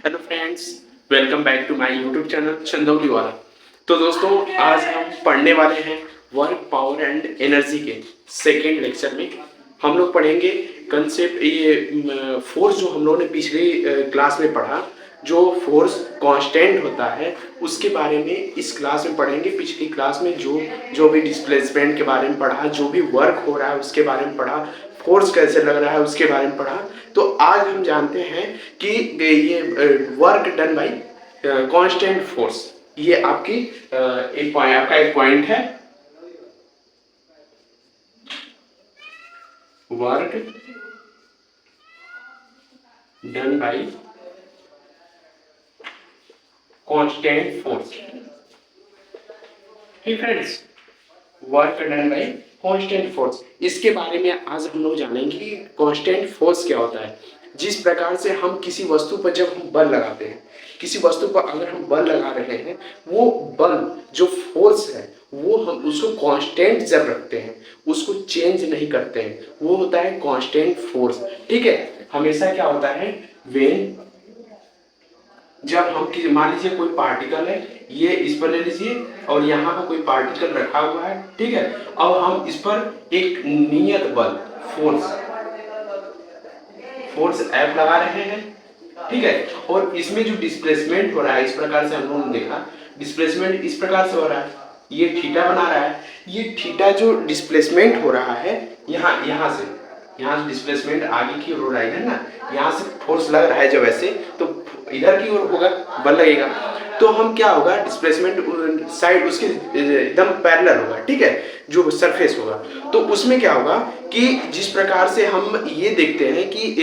Hello friends, welcome back to my YouTube channel Chandauli वाला। तो दोस्तों, आज हम पढ़ने वाले हैं वर्क पावर एंड एनर्जी के सेकेंड लेक्चर में। हम लोग पढ़ेंगे कंसेप्ट ये फोर्स जो हम लोगों ने पिछली क्लास में पढ़ा, जो फोर्स कांस्टेंट होता है उसके बारे में इस क्लास में पढ़ेंगे। पिछली क्लास में जो जो भी डिस्प्लेसमेंट के बारे में पढ़ा, जो भी वर्क हो रहा है उसके बारे में पढ़ा, फोर्स कैसे लग रहा है उसके बारे में पढ़ा। तो आज हम जानते हैं कि ये work done by constant force, ये आपकी आपका एक पॉइंट है। Work done by constant force. ठीक friends, work done by constant force, इसके बारे में आज हम लोग जानेंगे कि कांस्टेंट फोर्स क्या होता है। जिस प्रकार से हम किसी वस्तु पर जब हम बल लगाते हैं, किसी वस्तु पर अगर हम बल लगा रहे हैं, वो बल जो फोर्स है वो हम उसको कांस्टेंट जब रखते हैं, उसको चेंज नहीं करते हैं, वो होता है कांस्टेंट फोर्स। ठीक है, हमेशा क्या होता है, वेन जब हम मान लीजिए कोई पार्टिकल है, ये इस पर ले लीजिए और यहाँ पर कोई पार्टिकल रखा हुआ है। ठीक है, अब हम इस पर एक नियत बल फोर्स फोर्स एफ लगा रहे हैं। ठीक है, और इसमें जो डिस्प्लेसमेंट हो रहा है, इस प्रकार से हम लोगों ने देखा डिस्प्लेसमेंट इस प्रकार से हो रहा है, ये थीटा बना रहा है। ये थीटा जो डिस्प्लेसमेंट हो रहा है यहाँ से डिस्प्लेसमेंट आगे की ओर हो रहा है ना, यहाँ से फोर्स लग रहा है जब ऐसे, तो इधर की ओर होगा बल लगेगा। तो हम क्या होगा, डिस्प्लेसमेंट साइड उसके एकदम पैरेलल होगा। ठीक है, जो सरफेस होगा तो उसमें क्या होगा कि जिस प्रकार से हम ये देखते हैं कि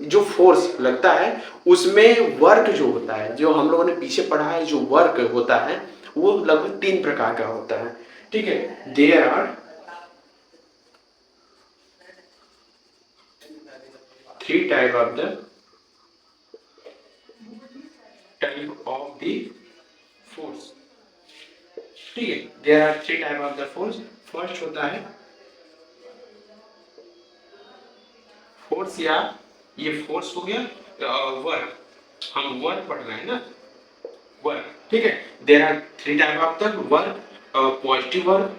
जो फोर्स लगता है उसमें वर्क जो होता है, जो हम लोगों ने पीछे पढ़ा है, जो वर्क होता है वो लगभग 3 प्रकार का होता है। ठीक है, there are 3 type of the force. ठीक है, there are 3 type of the force. First होता है फोर्स, या ये फोर्स हो गया वर्क, हम वर्क पढ़ रहे हैं ना, वर्क। ठीक है, there are 3 type of the work, positive work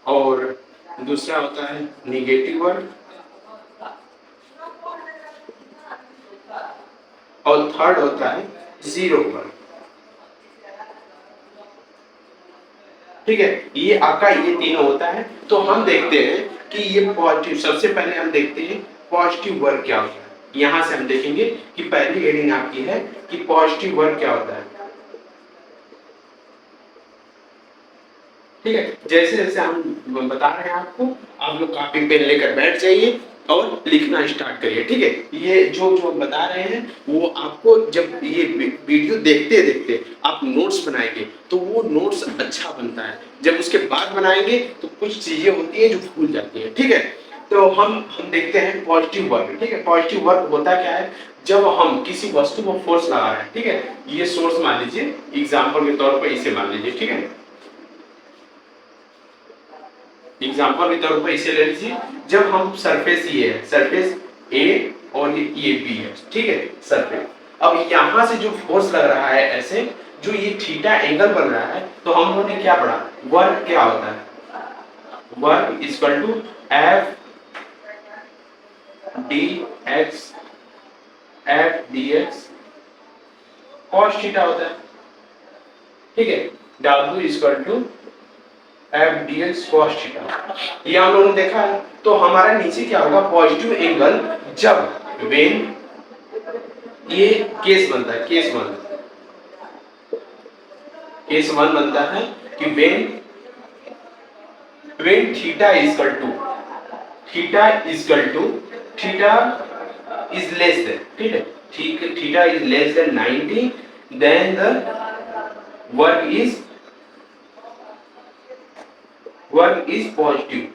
और दूसरा होता है निगेटिव वर्क और थर्ड होता है जीरो वर्क। ठीक है, ये आपका ये तीनों होता है। तो हम देखते हैं कि ये पॉजिटिव, सबसे पहले हम देखते हैं पॉजिटिव वर्क क्या होता है। यहां से हम देखेंगे कि पहली हेडिंग आपकी है कि पॉजिटिव वर्क क्या होता है। ठीक है, जैसे जैसे हम बता रहे हैं आपको, आप लोग कॉपी पेन लेकर बैठ जाइए और लिखना स्टार्ट करिए। ठीक है, ये जो जो हम बता रहे हैं वो आपको जब ये वीडियो देखते देखते आप नोट्स बनाएंगे तो वो नोट्स अच्छा बनता है। जब उसके बाद बनाएंगे तो कुछ चीजें होती है जो भूल जाती है। ठीक है, तो हम देखते हैं पॉजिटिव वर्क। ठीक है, पॉजिटिव वर्क होता क्या है, जब हम किसी वस्तु को फोर्स लगा रहे हैं। ठीक है, ये सोर्स मान लीजिए, एग्जाम्पल के तौर पर इसे मान लीजिए। ठीक है, एग्जाम्पल के तौर पर इसे ले लीजिए, जब हम सरफेस ये है, सरफेस ए और ये बी है। ठीक है, सरफेस, अब यहां से जो फोर्स लग रहा है ऐसे, जो ये थीटा एंगल बन रहा है, तो हम लोगों ने क्या पढ़ा, वर्क क्या होता है, work equal to F D X, F D X cos theta होता है। ठीक है, W equal to F D X cos theta, ये हम लोगों ने देखा है। तो हमारा नीचे क्या होगा, पॉजिटिव एंगल जब वेन, ये केस बनता है, केस वन बनता है कि when theta equal to theta is less than, ठीक है, theta is less than 90, then the work is positive.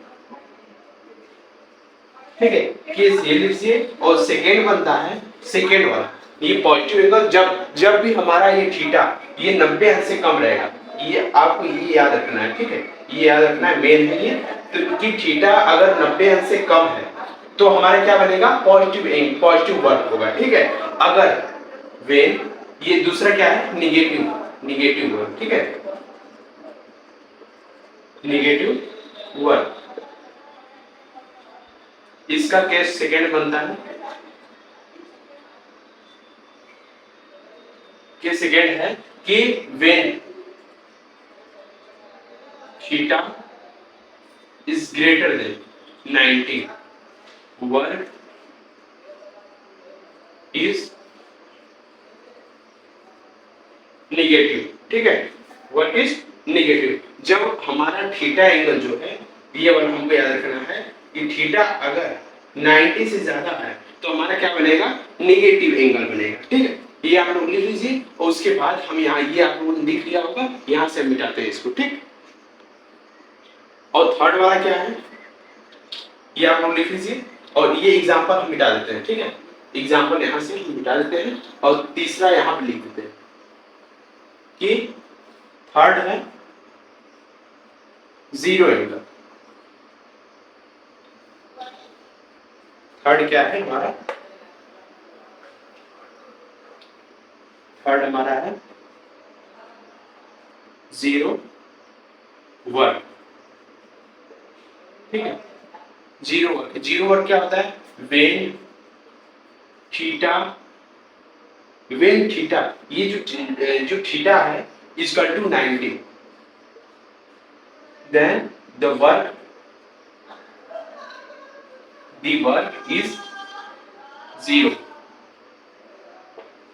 ठीक है, केस ये लीजिए। और सेकेंड बनता है, सेकेंड वाला, ये पॉजिटिव एंगल जब भी हमारा ये थीटा ये 90 अंश से कम रहेगा, ये आपको ये याद रखना है। ठीक है, ये याद रखना है, मेन है ये, तो कि थीटा अगर 90 अंश से कम है तो हमारा क्या बनेगा, पॉजिटिव वर्क होगा, ठीक है। अगर वेन, ये दूसरा क्या है, निगेटिव वर्क, ठीक है, निगेटिव वर्क, इसका केस सेकेंड बनता है, केस सेकेंड है कि when theta is greater than 90 work is negative, ठीक है, वर्क इज निगेटिव। जब हमारा थीटा एंगल जो है, ये वाला हमको याद रखना है कि थीटा अगर 90 से ज्यादा है तो हमारा क्या बनेगा, निगेटिव एंगल बनेगा, ठीक है। ये आप लोग लिख लीजिए और उसके बाद हम यहाँ, ये आप लोगों ने लिख लिया होगा, यहाँ से मिटाते हैं इसको, ठीक। और थर्ड वाला क्या है, ये आप लोग लिख लीजिए और ये एग्जांपल हम मिटा देते हैं, ठीक है, एग्जांपल यहाँ से हम मिटा देते हैं और तीसरा यहाँ पे लिख देते हैं कि थर्ड है जीरो एंगल। थर्ड क्या है हमारा, थर्ड हमारा है जीरो वर्क, ठीक है, जीरो वर्क। जीरो वर्क क्या होता है, वेन थीटा, ये जो थीटा है equal to 90, then the work is zero,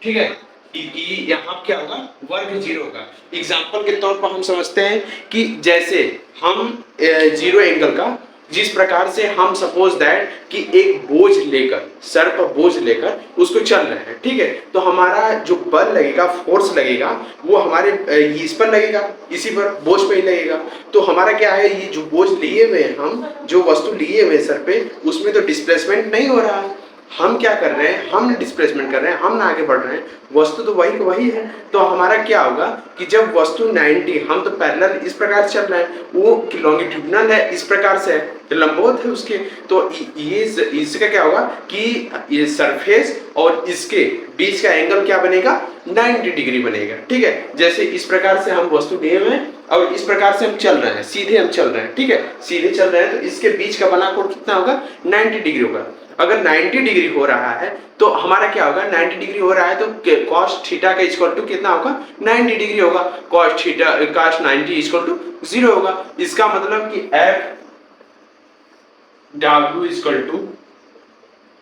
ठीक है। यहाँ क्या होगा, वर्क जीरो होगा। एग्जाम्पल के तौर पर हम समझते हैं कि जैसे हम जीरो एंगल का, जिस प्रकार से हम सपोज दैट कि एक बोझ लेकर, सर पर बोझ लेकर उसको चल रहे हैं, ठीक है, तो हमारा जो बल लगेगा, फोर्स लगेगा, वो हमारे इस पर लगेगा, इसी पर बोझ पे ही लगेगा। तो हमारा क्या है, ये जो बोझ लिए हुए हैं, हम जो वस्तु लिए हुए सर पे, उसमें तो डिस्प्लेसमेंट नहीं हो रहा है। हम क्या कर रहे हैं, हम डिस्प्लेसमेंट कर रहे हैं, हम ना आगे बढ़ रहे हैं, वस्तु तो वही है। तो हमारा क्या होगा कि जब वस्तु 90, हम तो पैरेलल इस प्रकार से चल रहे हैं, वो लॉन्गिट्यूडनल है, इस प्रकार से है, तो लंबवत है उसके, तो ये इसका क्या होगा कि ये सरफेस और इसके बीच का एंगल क्या बनेगा, 90 डिग्री बनेगा, ठीक है। जैसे इस प्रकार से हम वस्तु लिए हुए हैं और इस प्रकार से हम चल रहे हैं, सीधे हम चल रहे हैं, ठीक है, सीधे चल रहे हैं, तो इसके बीच का बना कोण कितना होगा, 90 डिग्री होगा। अगर 90 डिग्री हो रहा है तो हमारा क्या होगा, 90 डिग्री हो रहा है तो cos थीटा का इक्वल टू कितना होगा, 90 डिग्री होगा, cos 90 इक्वल टू 0 होगा। इसका मतलब कि F W equal to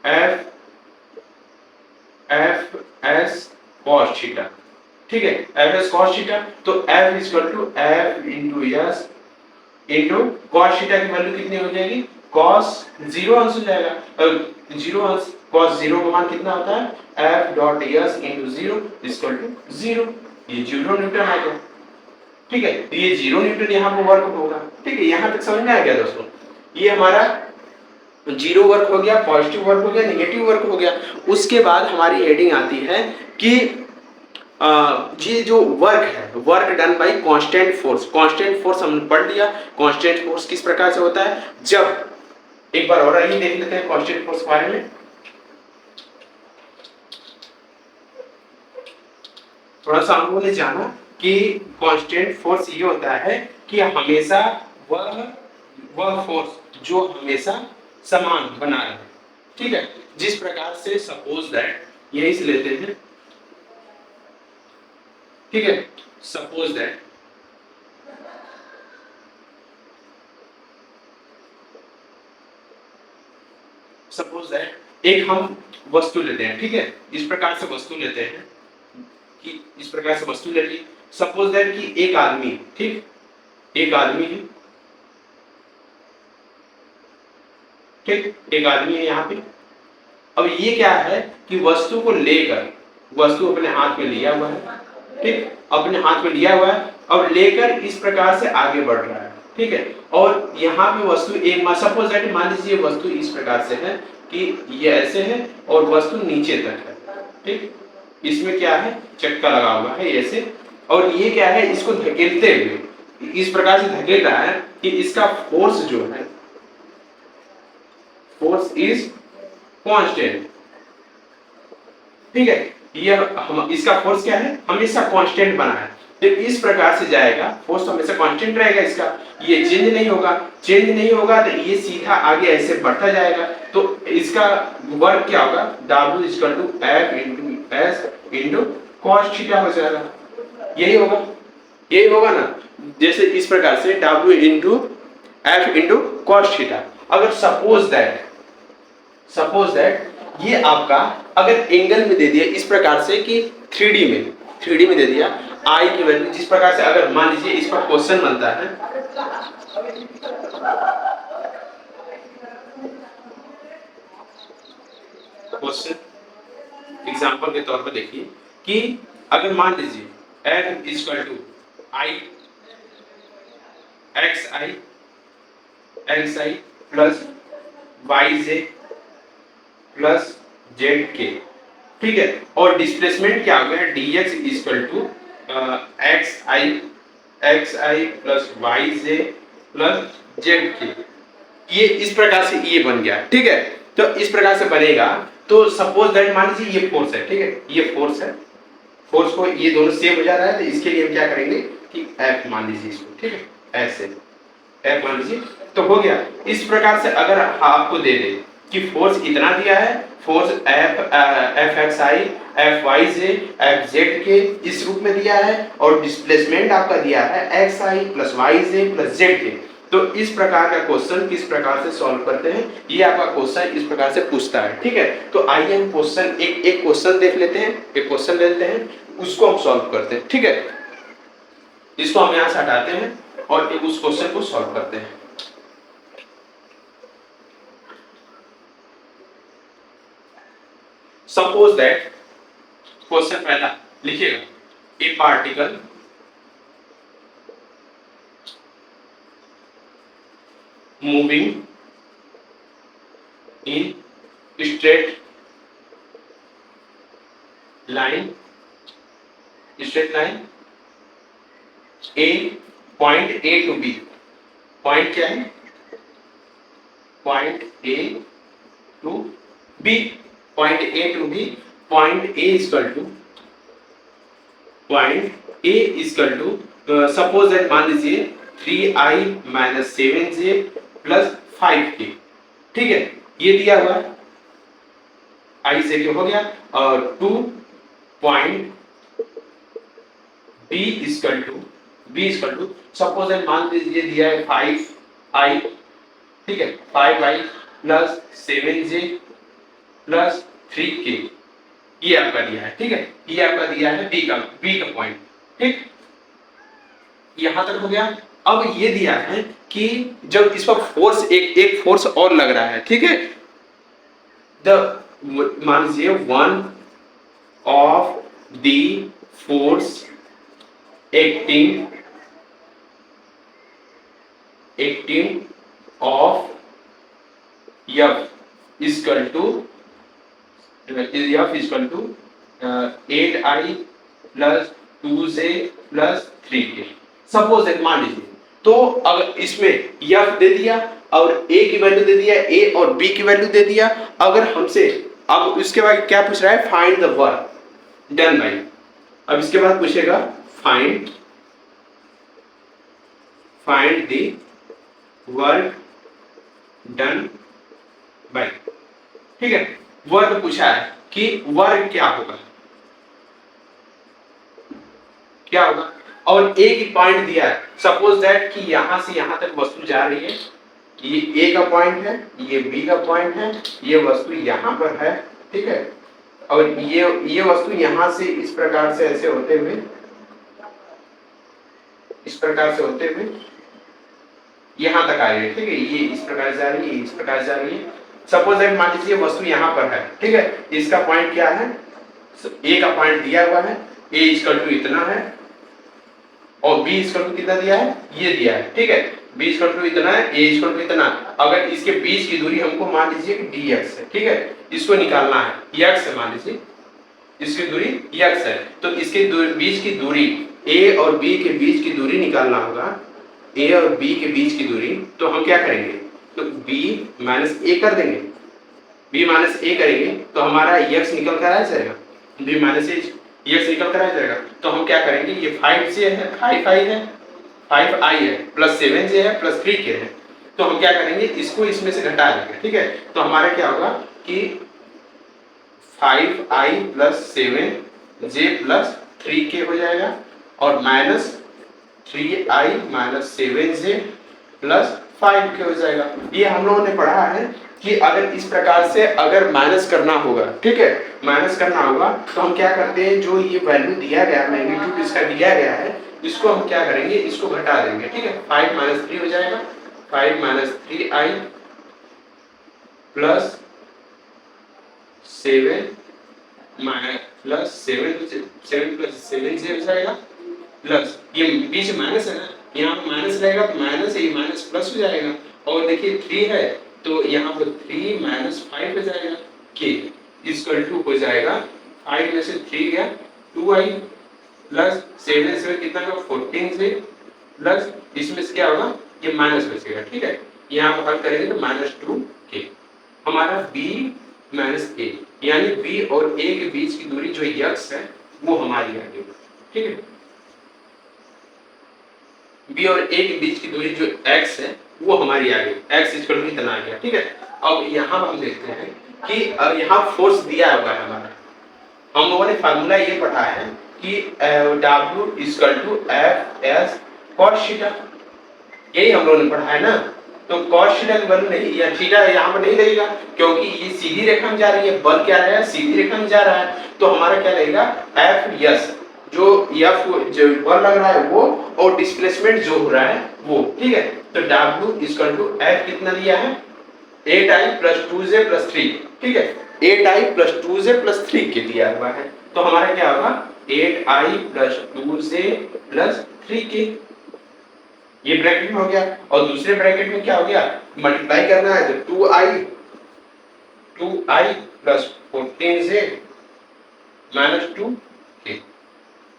F S cos theta, ठीक है, F S cos थीटा। तो F equal to F into S into cos theta की वैल्यू कितनी हो जाएगी, cos 0 अंश हो जाएगा, 0 अंश, cos 0 का मान कितना होता है, F dot S into 0 equal to 0, ये 0 न्यूटन आ गया, ठीक है। तो ये 0 न्यूटन यहाँ पर वर्क होगा, ठीक है। यहाँ तक समझ में आ गया दोस्तों, ये हमारा 0 वर्क हो गया, पॉजिटिव वर्क हो गया, नेगेटिव वर्क हो गया। उसके बाद हमारी हेडिंग आती है कि ये जो वर्क है, work done bye constant force. Constant force हमने पढ़ लिया, कांस्टेंट फोर्स किस प्रकार से होता है, जब एक बार और आइए देख लेते हैं कांस्टेंट फोर्स के बारे में। थोड़ा सा हम लोगों ने जाना कि कांस्टेंट फोर्स ये होता है कि हमेशा वह फोर्स जो हमेशा समान बना रहे, ठीक है। जिस प्रकार से सपोज दैट, यही से लेते हैं, ठीक है, सपोज दैट एक हम वस्तु लेते हैं, ठीक है, इस प्रकार से वस्तु लेते हैं कि इस प्रकार से वस्तु ले ली। सपोज दैट कि एक आदमी, ठीक, एक आदमी है, ठीक, एक आदमी है यहाँ पे। अब ये क्या है कि वस्तु को लेकर, वस्तु अपने हाथ में लिया हुआ है, ठीक, अपने हाथ में लिया हुआ है, अब लेकर इस प्रकार से आगे बढ़ रहा है, ठीक है। और यहाँ पे वस्तु एक, सपोज दैट मान लीजिए वस्तु इस प्रकार से है कि ये ऐसे है और वस्तु नीचे तक है, ठीक, इसमें क्या है, चक्का लगा हुआ है ऐसे, और ये क्या है, इसको धकेलते हुए इस प्रकार से धकेल रहा है कि इसका फोर्स जो है, फोर्स इज कांस्टेंट, ठीक है। ये हम इसका फोर्स क्या है, हमेशा कांस्टेंट बना है, तो इस प्रकार से जाएगा, फोर्स हमेशा कांस्टेंट रहेगा इसका, ये चेंज नहीं होगा, चेंज नहीं होगा तो ये सीधा आगे ऐसे बढ़ता जाएगा, तो इसका वर्क क्या होगा, W equal to F into S into cos theta हो जाएगा, यही होगा, यही होगा ना। जैसे इस प्रकार से W into F into cos theta. अगर सपोज दैट ये आपका अगर एंगल में दे दिया इस प्रकार से कि 3D में दे दिया आई की वैल्यू, जिस प्रकार से अगर मान लीजिए इस पर क्वेश्चन बनता है, क्वेश्चन एग्जांपल के तौर पर देखिए कि अगर मान लीजिए F equal to I X I plus Y J plus Z K, ठीक है, और डिस्प्लेसमेंट क्या हो गया, dx equal to X I plus Y J plus Z K, ये इस प्रकार से ये बन गया, ठीक है। तो इस प्रकार से बनेगा, तो सपोज दैट मान लीजिए ये फोर्स है, ठीक है, ये फोर्स है, फोर्स को ये दोनों सेम हो जा रहा है, तो इसके लिए हम क्या करेंगे कि F मान लीजिए इसको, ठीक है, ऐसे F मान लीजिए, तो हो गया। इस प्रकार से अगर आपको दे दे कि फोर्स इतना दिया है, force F X I F Y J F Z K इस रूप में दिया है, और डिस्प्लेसमेंट आपका दिया है x I plus Y J plus Z के, तो इस प्रकार का क्वेश्चन किस प्रकार से सॉल्व करते हैं, ये आपका क्वेश्चन इस प्रकार से पूछता है, ठीक है। तो आइए हम क्वेश्चन एक क्वेश्चन देख लेते हैं, एक क्वेश्चन ले लेते हैं, उसको हम सॉल्व करते हैं, ठीक है। इसको हम यहाँ से हटाते हैं और एक उस क्वेश्चन को सॉल्व करते हैं। सपोज दैट, क्वेश्चन पहला लिखिएगा, a particle moving in straight line A, point A to B, point क्या है, point A to B, point A to B, point A equal to suppose that मान लीजिए 3i minus 7j plus 5k, ठीक है, ये दिया हुआ है, i से क्या हो गया, और 2 point b equal to suppose that मान लीजिए दिया है 5i, ठीक है, 5i plus 7j plus 3k, ये आपका दिया है, ठीक है, ये आपका दिया है b का पॉइंट, ठीक, यहां तक हो गया। अब ये दिया है कि जब इस पर फोर्स एक फोर्स और लग रहा है, ठीक है, मान लीजिए one of the force acting of F equal to 8i plus 2j plus 3k, suppose that मान लीजिए, तो अगर इसमें F दे दिया और A की वैल्यू दे दिया, A और B की वैल्यू दे दिया, अगर हमसे अब इसके बाद क्या पूछ रहा है, find the work done bye, अब इसके बाद पूछेगा find the work done bye, ठीक है, वर्क पूछा है कि वर्क क्या होगा, और ए की पॉइंट दिया है, सपोज दैट कि यहां से यहां तक वस्तु जा रही है, ये ए का पॉइंट है, ये बी का पॉइंट है, ये वस्तु यहां पर है, ठीक है, और ये वस्तु यहां से इस प्रकार से ऐसे होते हुए, इस प्रकार से होते हुए यहां तक आ रही है, ठीक है, ये इस प्रकार से जा रही है, इस प्रकार से जा रही है, सपोज दैट मान लीजिए वस्तु यहां पर है, ठीक है, इसका पॉइंट क्या है, ए का पॉइंट दिया हुआ है, ए इक्वल टू इतना है, और बी इक्वल टू कितना दिया है, ये दिया है, ठीक है, बी इक्वल टू इतना है, ए इक्वल टू इतना, अगर इसके बीच की दूरी हमको मान लीजिए कि dx है, ठीक है, इसको निकालना है, x है, मान लीजिए इसकी दूरी x है, तो इसके बीच की दूरी a और b के बीच की दूरी निकालना होगा, a और b के बीच की दूरी, तो हम क्या करेंगे, तो b माइनस a कर देंगे, b माइनस a करेंगे तो हमारा x निकल कर आ जाएगा, b माइनस x निकल कर आ जाएगा। तो हम क्या करेंगे, ये 5j है, 5i है, 5i है, प्लस 7j है, प्लस 3k है। तो हम क्या करेंगे, इसको इसमें से घटा देंगे, ठीक है। तो हमारा क्या होगा कि 5i plus 7j plus 3k हो जाएगा और minus 3i minus 7j plus 5k हो जाएगा। ये हम लोगों ने पढ़ा है कि अगर इस प्रकार से अगर माइनस करना होगा, ठीक है, माइनस करना होगा तो हम क्या करते हैं, जो ये वैल्यू दिया गया है, मैग्नीट्यूड इसका दिया गया है, इसको हम क्या करेंगे, इसको घटा देंगे, ठीक है। 5 माइनस 3 हो जाएगा, 5 minus 3i plus 7 plus 7 plus 7j हो जाएगा, प्लस ये बीच माइनस है ना, यहाँ माइनस रहेगा तो माइनस है, ये माइनस प्लस हो जाएगा। और देखिए 3 है तो यहाँ पर 3 माइनस 5 हो जाएगा, के इक्वल टू हो जाएगा 5 में से 3 गया 2i प्लस 7 से कितना होगा 14 से प्लस इसमें से क्या होगा, ये माइनस बचेगा, ठीक है। यहाँ पर हल करेंगे तो माइनस 2k, हमारा b माइनस a, यानी b और a के बीच की दूरी जो x है वो हमारी आ गई, ठीक है। b और a के बीच की दूरी जो x है वो हमारी आ गई, x इक्वल टू कितना आ गया, ठीक है। अब यहाँ हम देखते हैं कि अब यहाँ फोर्स दिया हुआ है हमारा, हम लोगों ने फार्मूला ये पढ़ा है कि W equal to F S cos theta, यही हम लोगों ने पढ़ा है ना। तो कॉस थीटा की वैल्यू नहीं, या थीटा यहाँ पर नहीं लगेगा क्योंकि ये सीधी रेखा में जा रही है, बल क्या रहेगा, सीधी रेखा में जा रहा है। तो हमारा क्या लगेगा, एफ एस, जो एफ जो बल लग रहा है वो, और डिस्प्लेसमेंट जो हो रहा है वो, ठीक है। तो W इक्वल टू एफ कितना दिया है, 8i प्लस 2j प्लस 3, ठीक है, 8i प्लस 2j प्लस 3 के दिया हुआ है। तो हमारा क्या होगा, 8i plus 2j plus 3k, ये ब्रैकेट में हो गया। और दूसरे ब्रैकेट में क्या हो गया, मल्टीप्लाई करना है तो 2i plus 14j minus 2k,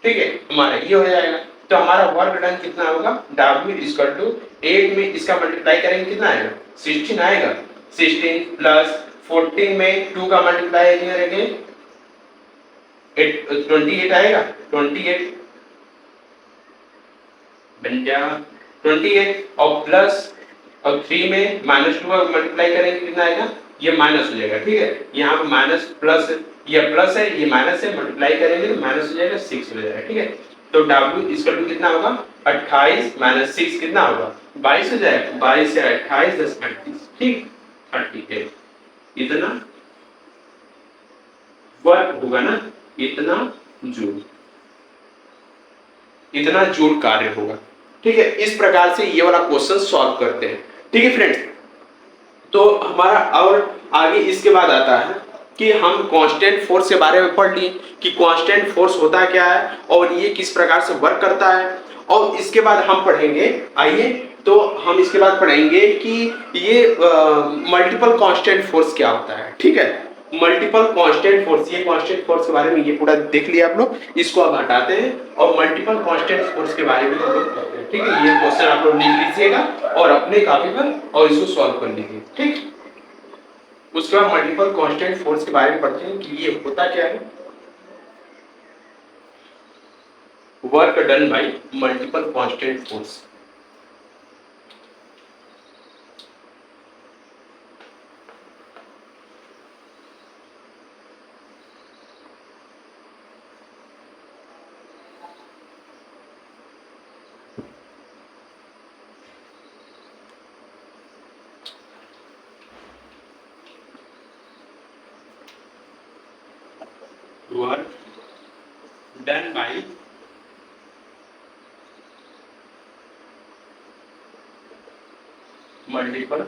ठीक है, हमारा ये हो जाएगा। तो हमारा वर्क डन कितना होगा, W इक्वल टू 8 में इसका मल्टीप्लाई करेंगे कितना आएगा, 16 आएगा, 16 प्लस 14 में 2 का मल्टीप्लाई करेंगे 28 आएगा, 28 बन गया 28, और प्लस और 3 में माइनस 2 का मल्टीप्लाई करेंगे कितना आएगा, ये माइनस हो जाएगा, ठीक है। यहाँ पर माइनस प्लस, ये प्लस है ये माइनस है, मल्टीप्लाई करेंगे तो माइनस हो जाएगा 6 हो जाएगा, ठीक है। तो W इक्वल टू कितना होगा, 28 माइनस 6 कितना होगा, 22 हो जाएगा, 22 से 28 10 38, ठीक, 38, इतना वर्क होगा ना, इतना जूल कार्य होगा, ठीक है। इस प्रकार से ये वाला क्वेश्चन सॉल्व करते हैं, ठीक है फ्रेंड्स। तो हमारा और आगे इसके बाद आता है कि हम कांस्टेंट फोर्स के बारे में पढ़ लिए कि कांस्टेंट फोर्स होता क्या है और ये किस प्रकार से वर्क करता है। और इसके बाद हम पढ़ेंगे, आइए तो हम इसके बाद पढ़ेंगे कि ये मल्टीपल कांस्टेंट फोर्स क्या होता है, ठीक है। मल्टीपल कांस्टेंट फोर्स, ये कांस्टेंट फोर्स के बारे में ये पूरा देख लिया आप लोग, इसको आप हटाते हैं और मल्टीपल कांस्टेंट फोर्स के बारे में हम लोग पढ़ते हैं, ठीक है। ये क्वेश्चन आप लोग लिख लीजिएगा और अपने कॉपी पर और इसको सॉल्व कर लीजिए, ठीक। उसके बाद मल्टीपल कांस्टेंट फोर्स के बारे में पढ़ते हैं कि ये होता क्या है। Work done bye multiple constant force, work done by multiple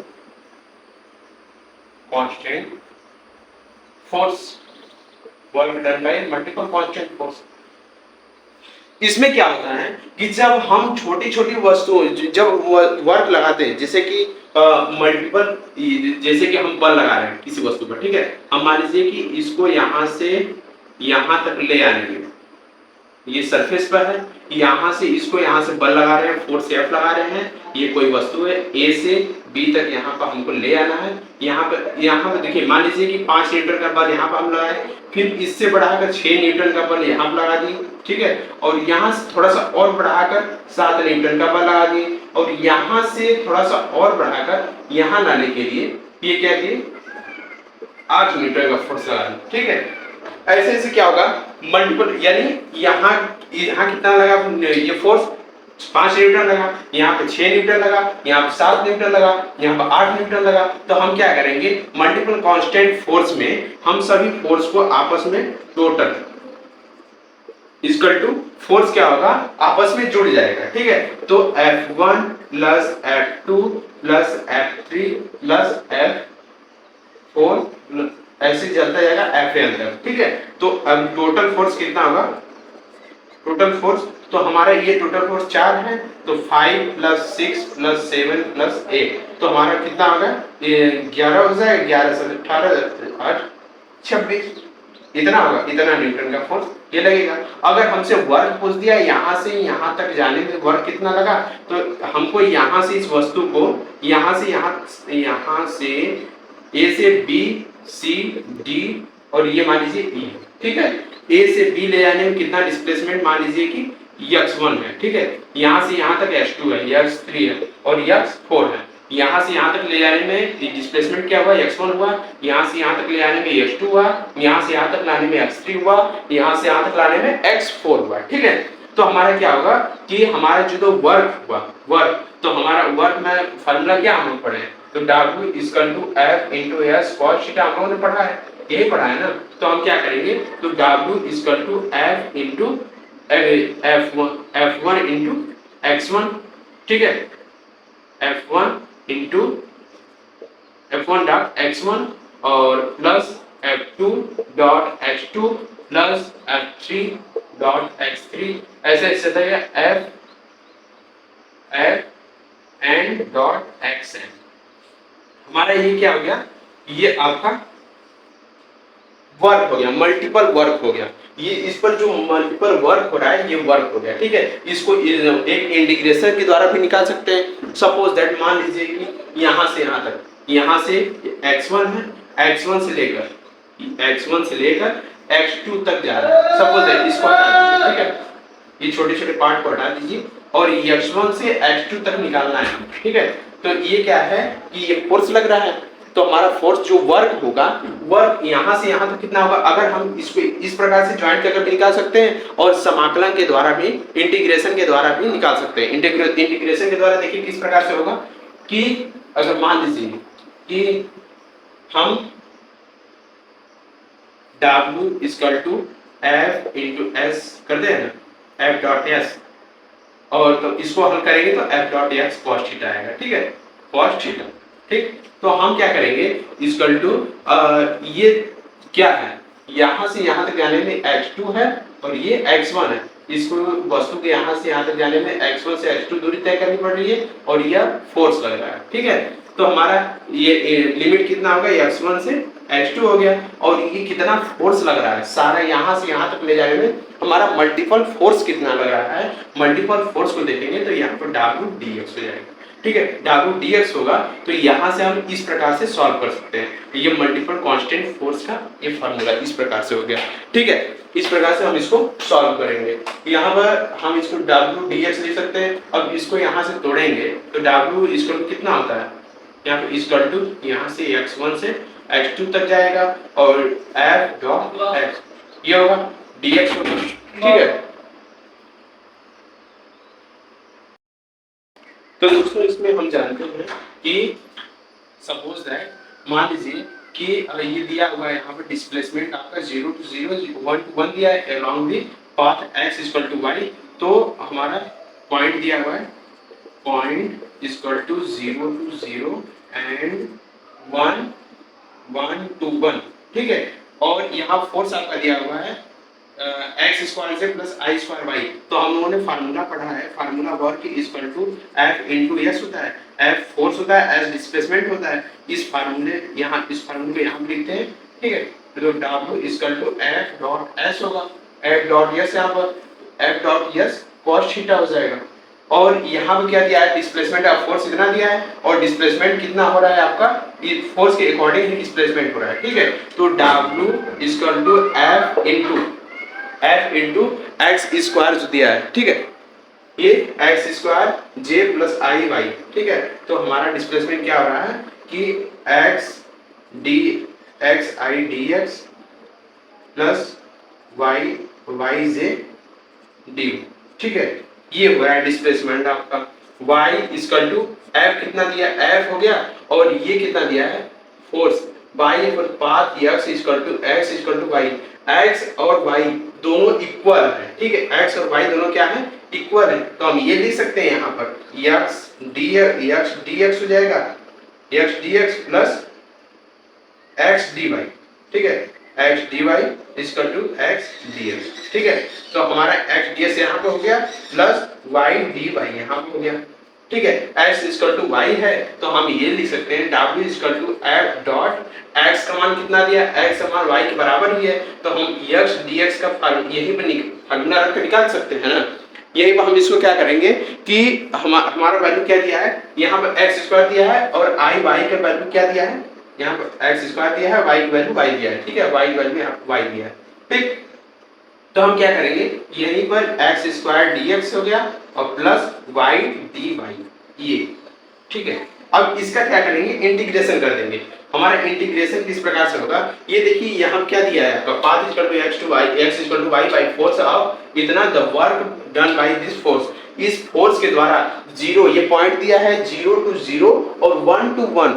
constant force, work done by multiple constant force। इसमें क्या होता है कि जब हम छोटी छोटी वस्तुओं जब वर्क लगाते हैं, जैसे कि मल्टीपल, जैसे कि हम बल लगा रहे हैं किसी वस्तु पर, ठीक है। हम मान लीजिए कि इसको यहाँ से यहाँ तक ले आने में, ये सरफेस पर है, यहाँ से इसको यहाँ से बल लगा रहे हैं, फोर्स F लगा रहे हैं, ये कोई वस्तु है, A से बी तक यहाँ पर हमको ले आना है। यहाँ पर देखिए, मान लीजिए कि 5 न्यूटन का बल यहाँ पर हम लगाए, फिर इससे बढ़ाकर 6 न्यूटन का बल यहाँ पर लगा दिए, ठीक है, और यहाँ से थोड़ा सा और बढ़ाकर 7 न्यूटन का बल लगा दिए, और यहाँ से थोड़ा सा और बढ़ाकर यहाँ लाने के लिए ये क्या किए, 8 न्यूटन का फोर्स लगा दिए, ठीक है। ऐसे ऐसे क्या होगा, मल्टीपल, यानी यहाँ कितना लगा ये फोर्स, 5 न्यूटन लगा, यहाँ पे 6 न्यूटन लगा, यहाँ पे 7 न्यूटन लगा, यहाँ पे 8 न्यूटन लगा। तो हम क्या करेंगे, मल्टीपल कांस्टेंट फोर्स में हम सभी फोर्स को आपस में टोटल इक्वल टू फोर्स क्या होगा, आपस में जुड़ जाएगा, ठीक है। तो F1 plus F2 plus F3 plus F4 ऐसे चलता जाएगा Fn तक, ठीक है। तो अब टोटल फोर्स कितना होगा, टोटल फोर्स, तो हमारा ये टोटल फोर्स 4 है, तो 5 प्लस 6 प्लस 7 प्लस 8, तो हमारा कितना होगा, 11 हो जाएगा, 11 से 18 8 26, इतना होगा, इतना न्यूटन का फोर्स ये लगेगा। अगर हमसे वर्क पूछ दिया यहाँ से यहाँ तक जाने में वर्क कितना लगा, तो हमको यहाँ से इस वस्तु को यहाँ से ए से बी सी डी और ये मान लीजिए ई, ठीक है, ए से बी ले जाने में कितना डिस्प्लेसमेंट, मान लीजिए कि x1 है, ठीक है, यहाँ से यहाँ तक x2 है, x3 है और x4 है। यहाँ से यहाँ तक ले जाने में डिस्प्लेसमेंट क्या हुआ, x1 हुआ, यहाँ से यहाँ तक ले जाने में x2 हुआ, यहाँ से यहाँ तक लाने में x3 हुआ, यहाँ से यहाँ तक लाने में x4 हुआ, ठीक है। तो हमारा क्या होगा कि हमारा जो वर्क हुआ, वर्क, तो हमारा वर्क में फार्मूला क्या हम लोग पढ़े, तो W equal to F into S cos theta हम लोगों ने पढ़ा है, यही पढ़ा है ना। तो हम क्या करेंगे, तो W equal to F into F1 into x1, ठीक है, F1 into F1 dot x1 और plus F2 dot x2 plus F3 dot x3, ऐसे ऐसे रहेगा F n डॉट xn। हमारा ये क्या हो गया, ये आपका वर्क हो गया, मल्टीपल वर्क हो गया, ये इस पर जो मल्टीपल वर्क हो रहा है ये वर्क हो गया, ठीक है। इसको एक इंटीग्रेशन के द्वारा भी निकाल सकते हैं। सपोज दैट मान लीजिए कि यहाँ से यहाँ तक, यहाँ से x1 है, x1 से लेकर x2 तक जा रहा है, सपोज दैट इसको हटा दीजिए, ठीक है, ये छोटे छोटे पार्ट को हटा दीजिए और x1 से x2 तक निकालना है, ठीक है। तो ये क्या है कि ये फोर्स लग रहा है, तो हमारा फोर्स जो वर्क होगा, वर्क यहाँ से यहाँ तक कितना होगा, अगर हम इसको इस प्रकार से ज्वाइंट करके निकाल सकते हैं और समाकलन के द्वारा भी, इंटीग्रेशन के द्वारा भी निकाल सकते हैं। इंटीग्रेशन के द्वारा देखिए किस प्रकार से होगा कि अगर मान लीजिए कि हम W equal to F into S करते हैं ना, F डॉट एस, और तो इसको हल करेंगे तो F dot x cos theta आएगा, ठीक है, कॉस थीटा, ठीक। तो हम क्या करेंगे, इक्वल टू ये क्या है, यहाँ से यहाँ तक जाने में x2 है और ये x1 है, इसको वस्तु के यहाँ से यहाँ तक जाने में x1 से x2 दूरी तय करनी पड़ रही है और यह फोर्स लग रहा है, ठीक है। तो हमारा ये लिमिट कितना होगा, x1 से x2 हो गया, और ये कितना फोर्स लग रहा है, सारा यहाँ से यहाँ तक ले जाने में हमारा मल्टीपल फोर्स कितना लग रहा है। मल्टीपल फोर्स को देखेंगे तो यहाँ पर W dx हो जाएगा, ठीक है, W dx होगा। तो यहाँ से हम इस प्रकार से सॉल्व कर सकते हैं, ये मल्टीपल कांस्टेंट फोर्स का ये फार्मूला इस प्रकार से हो गया, ठीक है। इस प्रकार से हम इसको सॉल्व करेंगे। यहाँ पर हम इसको W dx लिख सकते हैं। अब इसको यहाँ से तोड़ेंगे तो W इक्वल कितना होता है, यहाँ पे इक्वल टू यहाँ से x1 से x2 तक जाएगा और F डॉट x ये होगा dx होगा, ठीक है। तो दोस्तों इसमें हम जानते हैं कि सपोज दैट मान लीजिए कि ये दिया हुआ है यहाँ पर डिस्प्लेसमेंट आपका 0 to 0 1 to 1 दिया है along the path x equal to y, तो हमारा पॉइंट दिया हुआ है, point equal to 0 to 0 and 1 to 1, ठीक है। और यहाँ फोर्स आपका दिया हुआ है एक्स स्क्वायर से प्लस आई स्क्वायर वाई। तो हम लोगों ने फार्मूला पढ़ा है, formula work equal to F into S होता है, एफ फोर्स होता है, एस डिस्प्लेसमेंट होता है। इस फार्मूले को यहाँ लिखते हैं, ठीक है। तो W equal to F dot S होगा, एफ डॉट एस यहाँ पर F dot S cos theta हो जाएगा, और यहाँ पे क्या दिया है, डिस्प्लेसमेंट ऑफ फोर्स इतना दिया है और डिस्प्लेसमेंट कितना हो रहा है आपका, फोर्स के अकॉर्डिंग ही डिस्प्लेसमेंट हो रहा है, ठीक है। तो W equal to F into X square जो दिया है, ठीक है, ये X square J plus I Y, ठीक है। तो हमारा डिस्प्लेसमेंट क्या हो रहा है कि X I D X plus Y Y J D, ठीक है। ये हो रहा है डिस्प्लेसमेंट आपका। y इक्वल टू f कितना दिया, f हो गया, और ये कितना दिया है, फोर्स y पर path x equal to y, x और y दोनों इक्वल है, ठीक है। x और y दोनों क्या है, इक्वल है। तो हम ये लिख सकते हैं यहाँ पर x dx हो जाएगा, x dx plus x dy, ठीक है, x dy equal to x dx, ठीक है। तो हमारा x ds यहाँ पे हो गया प्लस y dy यहाँ पे हो गया, ठीक है। x इक्वल टू y है तो हम ये लिख सकते हैं w equal to f dot x का मान कितना दिया, x का मान y के बराबर ही है, तो हम x dx का यही पर फार्मूला रख के निकाल सकते हैं ना। यही पर हम इसको क्या करेंगे कि हमारा वैल्यू क्या दिया है, यहाँ पर x स्क्वायर दिया है और i y का वैल्यू क्या दिया है, यहाँ पर x स्क्वायर दिया है, y की वैल्यू y दिया है, ठीक है, y की वैल्यू यहाँ पर y दिया है, ठीक। तो हम क्या करेंगे, यहीं पर x स्क्वायर dx हो गया और प्लस y dy ये, ठीक है। अब इसका क्या करेंगे, इंटीग्रेशन कर देंगे। हमारा इंटीग्रेशन किस प्रकार से होगा, ये देखिए यहाँ क्या दिया है आपका, path equal to x equal to y by force of इतना the work done by this force, इस फोर्स के द्वारा जीरो, ये पॉइंट दिया है 0 to 0 और 1 to 1,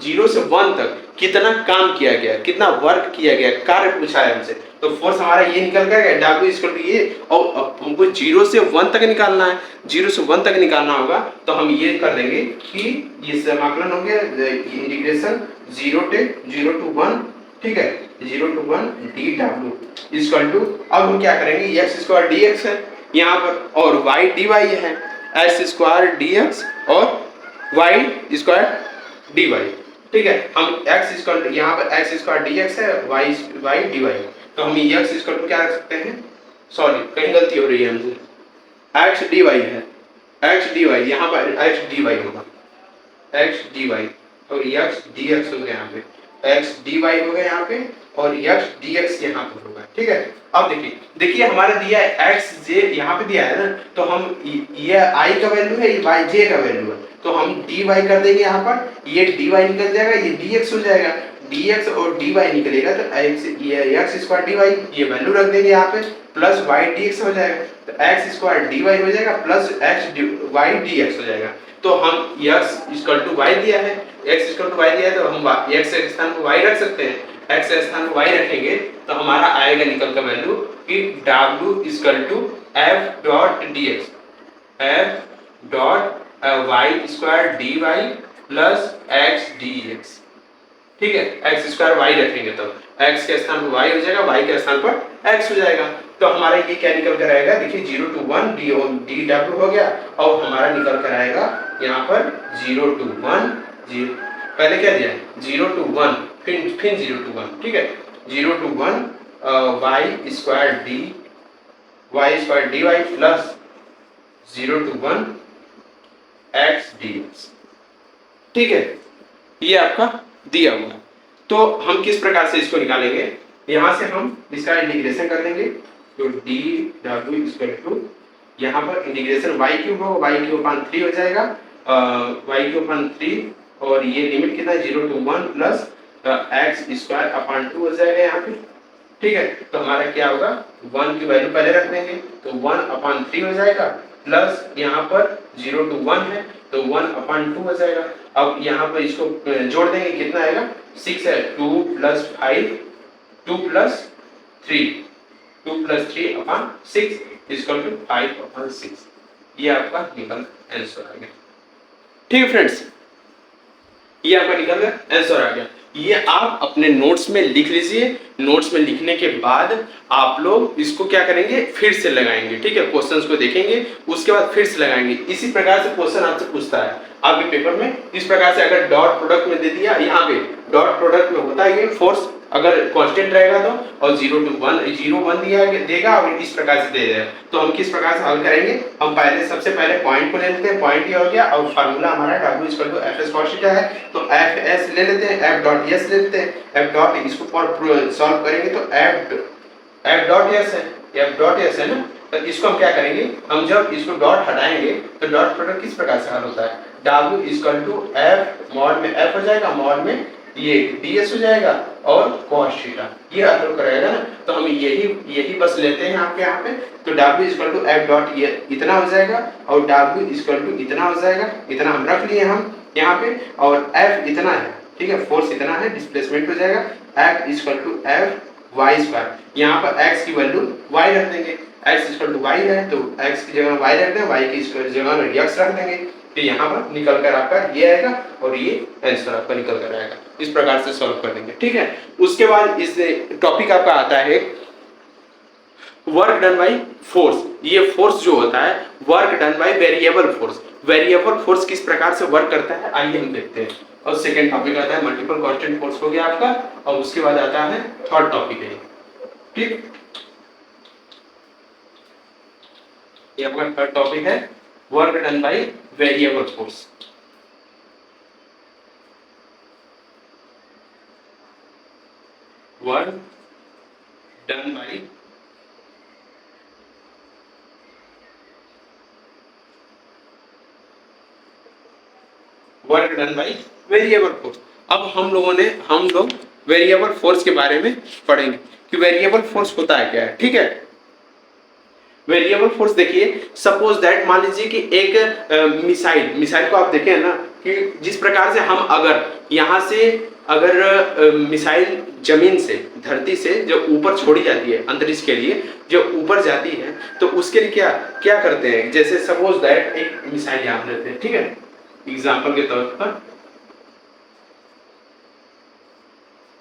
0 से 1 तक कितना काम किया गया, कितना वर्क किया गया, कार्य पूछा है हमसे। तो फोर्स हमारा ये निकल गया W इक्वल टू ये, और हमको 0 से 1 तक निकालना है, 0 से 1 तक निकालना होगा। तो हम ये कर देंगे कि ये समाकलन हो गया इंटीग्रेशन 0 to 1, ठीक है, 0 to 1 dW इक्वल टू, अब हम क्या करेंगे, x स्क्वायर dx है यहाँ पर और y dy है, x स्क्वायर dx और y स्क्वायर dy, ठीक है। हम x स्क्वायर, यहाँ पर x स्क्वायर dx है, y dy, तो हम x स्क्वायर को क्या रख सकते हैं, सॉरी कहीं गलती हो रही है हमसे, x dy है, x dy यहाँ पर x dy होगा, x dy और x dx हो गया यहाँ पे, x dy हो गया यहाँ पे और x dx यहाँ पर होगा, ठीक है। अब देखिए हमारा दिया है x j यहाँ पे दिया है ना, तो हम ये i का वैल्यू है, ये y j का वैल्यू है, तो हम dy कर देंगे यहाँ पर, ये dy निकल जाएगा, ये dx हो जाएगा, dx और dy निकलेगा तो x स्क्वायर dy ये वैल्यू रख देंगे यहाँ पे प्लस y dx हो जाएगा, तो x स्क्वायर dy हो जाएगा प्लस x y dx हो जाएगा। तो हम x इक्वल टू y दिया है, x इक्वल टू y दिया है, तो हम x के स्थान पर y रख सकते हैं, x के स्थान पर y रखेंगे तो हमारा आएगा निकल का वैल्यू कि w equal to f dot dx, f dot y square dy plus x dx, ठीक है। x स्क्वायर y रखेंगे तो x के स्थान पर y हो जाएगा, y के स्थान पर x हो जाएगा। तो हमारा ये क्या निकल कर आएगा, देखिए 0 to 1 dw हो गया और हमारा निकल कर आएगा यहाँ पर 0 to 1 0, पहले क्या दिया है 0 to 1 फिर 0 to 1, ठीक है, 0 to 1 y square dy plus 0 to 1 x dx, ठीक है, ये आपका दिया हुआ। तो हम किस प्रकार से इसको निकालेंगे, यहाँ से हम इसका इंटीग्रेशन कर देंगे, तो dw इक्वल टू यहाँ पर इंटीग्रेशन y क्यूब होगा, y क्यूब अपान 3 हो जाएगा, y क्यूब अपान 3 और ये लिमिट कितना है 0 to 1 plus x square upon 2 हो जाएगा यहाँ पे, ठीक है। तो हमारा क्या होगा, 1 की वैल्यू पहले रख देंगे तो 1 अपान 3 हो जाएगा प्लस यहाँ पर 0 to 1 है तो 1 अपान 2 हो जाएगा। अब यहाँ पर इसको जोड़ देंगे, कितना आएगा 6 है, 2 plus 5 2 plus 3 upon 6 equal to 5 upon 6, ये आपका निकल आंसर आ गया, ठीक है फ्रेंड्स, ये आपका निकल गया आंसर आ गया। ये आप अपने नोट्स में लिख लीजिए, नोट्स में लिखने के बाद आप लोग इसको क्या करेंगे, फिर से लगाएंगे, ठीक है, क्वेश्चंस को देखेंगे उसके बाद फिर से लगाएंगे। इसी प्रकार से क्वेश्चन आपसे पूछता है आपके पेपर में, इस प्रकार से अगर डॉट प्रोडक्ट में दे दिया यहाँ पे डॉट प्रोडक्ट में होता है ये फोर्स अगर कांस्टेंट रहेगा तो, और 0 to 1 0 1 दिया देगा और इस प्रकार से दे देगा। तो हम किस प्रकार से हल करेंगे, हम पहले सबसे पहले पॉइंट को ले लेते हैं, पॉइंट ये हो गया और फार्मूला हमारा W = Fs cos थीटा है, तो Fs ले लेते हैं, F डॉट S ले लेते हैं, F डॉट इसको सॉल्व करेंगे तो F डॉट S है, F डॉट S है ना, तो इसको हम क्या करेंगे, हम जब इसको डॉट हटाएंगे तो डॉट प्रोडक्ट किस प्रकार से हल होता है, W = F मॉड में F हो जाएगा, मॉड में ये ds हो जाएगा और cos थीटा, ये हल करेगा ना, तो हम यही बस लेते हैं आपके यहाँ पे, तो W = F डॉट ये इतना हो जाएगा और W = इतना हो जाएगा, इतना हम रख लिए हम यहाँ पे, और F इतना है, ठीक है, फोर्स इतना है, डिस्प्लेसमेंट हो जाएगा F = F y², यहाँ पर x की वैल्यू y रख देंगे, x = y है तो x की जगह y रख दें, y की जगह में x रख देंगे, तो यहाँ पर निकल कर आपका ये आएगा और ये आंसर आपका निकल कर आएगा। इस प्रकार से सॉल्व कर देंगे, ठीक है। उसके बाद इस टॉपिक आपका आता है वर्क डन बाय फोर्स। ये फोर्स जो होता है work done by variable force, variable force किस प्रकार से वर्क करता है आइए हम देखते हैं। और सेकंड टॉपिक आता है मल्टीपल कांस्टेंट फोर्स हो गया आपका, और उसके बाद आता है थर्ड टॉपिक है, ठीक, ये आपका थर्ड टॉपिक है work done by variable force. Work done by work done by variable force. अब हम लोग वेरिएबल फोर्स के बारे में पढ़ेंगे कि वेरिएबल फोर्स होता है क्या है, ठीक है। वेरिएबल फोर्स देखिए, सपोज दैट मान लीजिए कि एक मिसाइल को आप देखें ना कि जिस प्रकार से हम अगर यहाँ से अगर मिसाइल जमीन से धरती से जब ऊपर छोड़ी जाती है अंतरिक्ष के लिए, जब ऊपर जाती है तो उसके लिए क्या करते हैं, जैसे सपोज दैट एक मिसाइल यहाँ लेते हैं, ठीक है, एग्जाम्पल के तौर पर,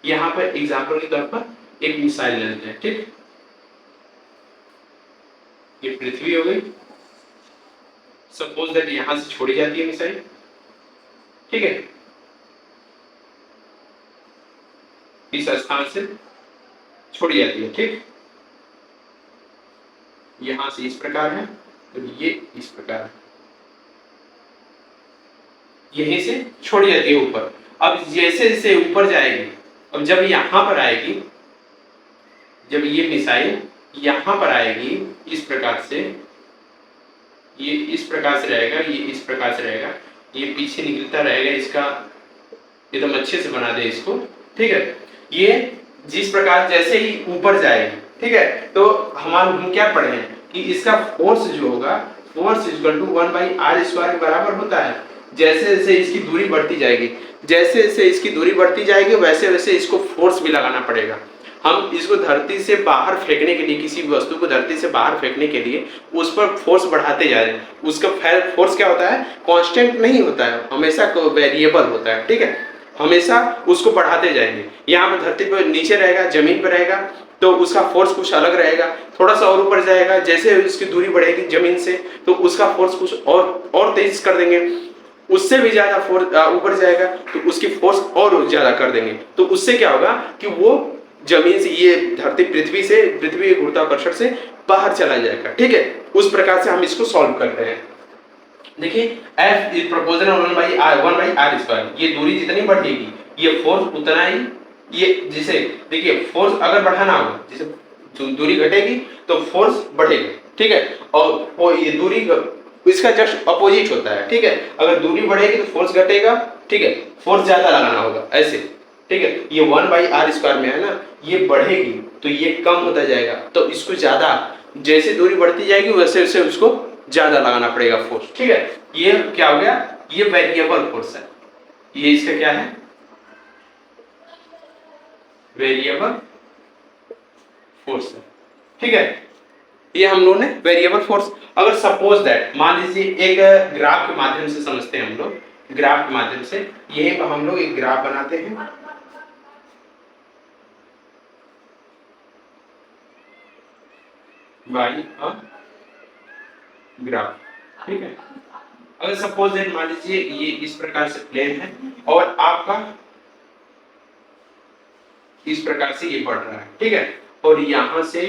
यहाँ पर एग्जाम्पल के तौर पर एक मिसाइल ले लेते हैं, ठीक, ये पृथ्वी हो गई, सपोज दैट यहां से छोड़ी जाती है मिसाइल, ठीक है, इस स्थान से छोड़ी जाती है, ठीक, यहां से इस प्रकार है तो ये इस प्रकार है, यहीं से छोड़ी जाती है ऊपर। अब जैसे जैसे ऊपर जाएगी, अब जब यहां पर आएगी, जब ये मिसाइल यहां पर आएगी इस प्रकार से, ये इस प्रकार से रहेगा, ये इस प्रकार से रहेगा, ये पीछे निकलता रहेगा, इसका एकदम अच्छे से बना दे इसको, ठीक है। ये जिस प्रकार जैसे ही ऊपर जाएगी, ठीक है, तो हम क्या पढ़े हैं कि इसका फोर्स जो होगा, फोर्स = 1/r² के बराबर होता है। जैसे जैसे इसकी दूरी बढ़ती जाएगी, जैसे जैसे इसकी दूरी बढ़ती जाएगी वैसे वैसे इसको फोर्स भी लगाना पड़ेगा। हम इसको धरती से बाहर फेंकने के लिए, किसी भी वस्तु को धरती से बाहर फेंकने के लिए उस पर फोर्स बढ़ाते जा रहे हैं। उसका फोर्स क्या होता है, कांस्टेंट नहीं होता है, हमेशा वेरिएबल होता है, ठीक है, हमेशा उसको बढ़ाते जाएंगे। यहाँ पर धरती पर नीचे रहेगा, जमीन पर रहेगा तो उसका फोर्स कुछ अलग रहेगा, थोड़ा सा और ऊपर जाएगा, जैसे उसकी दूरी बढ़ेगी जमीन से तो उसका फोर्स कुछ और तेज कर देंगे, उससे भी ज्यादा फोर्स ऊपर जाएगा तो उसकी फोर्स और ज्यादा कर देंगे। तो उससे क्या होगा कि वो जमीन से, ये धरती पृथ्वी गुरुत्वाकर्षण से बाहर चला जाएगा, ठीक है। उस प्रकार से हम इसको सॉल्व करते हैं। देखिए F इज प्रोपोर्शनल 1/r², ये दूरी जितनी बढ़ेगी ये फोर्स उतना ही, ये जैसे देखिए फोर्स अगर बढ़ाना हो, जैसे दूरी घटेगी तो फोर्स बढ़ेगा, ठीक है, और ये दूरी इसका जस्ट अपोजिट होता है, ठीक है, अगर दूरी बढ़ेगी तो फोर्स घटेगा, ठीक है, फोर्स ज्यादा लगाना होगा ऐसे, ठीक है। ये 1/r² में है ना, ये बढ़ेगी तो ये कम होता जाएगा, तो इसको ज्यादा, जैसे दूरी बढ़ती जाएगी वैसे वैसे उसको ज्यादा लगाना पड़ेगा फोर्स, ठीक है। ये क्या हो गया, ये वेरिएबल फोर्स है, ये इसका क्या है, वेरिएबल फोर्स है, ठीक है। ये हम लोगों ने वेरिएबल फोर्स, अगर सपोज दैट मान लीजिए एक ग्राफ के माध्यम से समझते हैं हम लोग, ग्राफ के माध्यम से यहीं पर हम लोग एक ग्राफ बनाते हैं, बाई ग्राफ, ठीक है। अगर सपोज दैट मान लीजिए ये इस प्रकार से प्लेन है और आपका इस प्रकार से ये बढ़ रहा है, ठीक है। और यहां से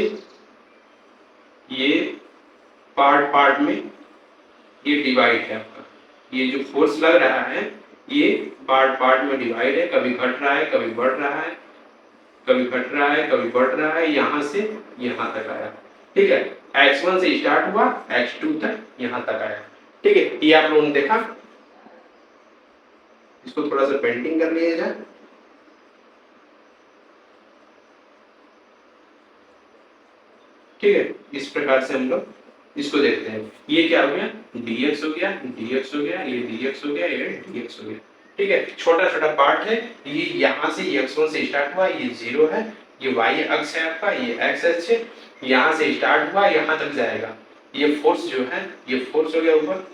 ये पार्ट पार्ट में ये डिवाइड है आपका, ये जो फोर्स लग रहा है ये पार्ट पार्ट में डिवाइड है, कभी घट रहा है कभी बढ़ रहा है, कभी घट रहा है कभी बढ़ रहा है, यहां से यहां तक आया, ठीक है। x1 से स्टार्ट हुआ x2 तक यहां तक आया, ठीक है। ये आप लोगों ने देखा, इसको थोड़ा सा पेंटिंग कर लिया जाए, ठीक है। इस प्रकार से हम लोग इसको देखते हैं, ये क्या हो गया dx हो गया, dx हो गया, ये dx हो गया, ये dx हो गया, ठीक है। छोटा छोटा पार्ट है, ये यहाँ से x1 से स्टार्ट हुआ, ये 0 है, ये y अक्ष है आपका, ये x अक्ष है, यहाँ से स्टार्ट हुआ यहाँ तक जाएगा, ये फोर्स जो है ये फोर्स हो गया ऊपर,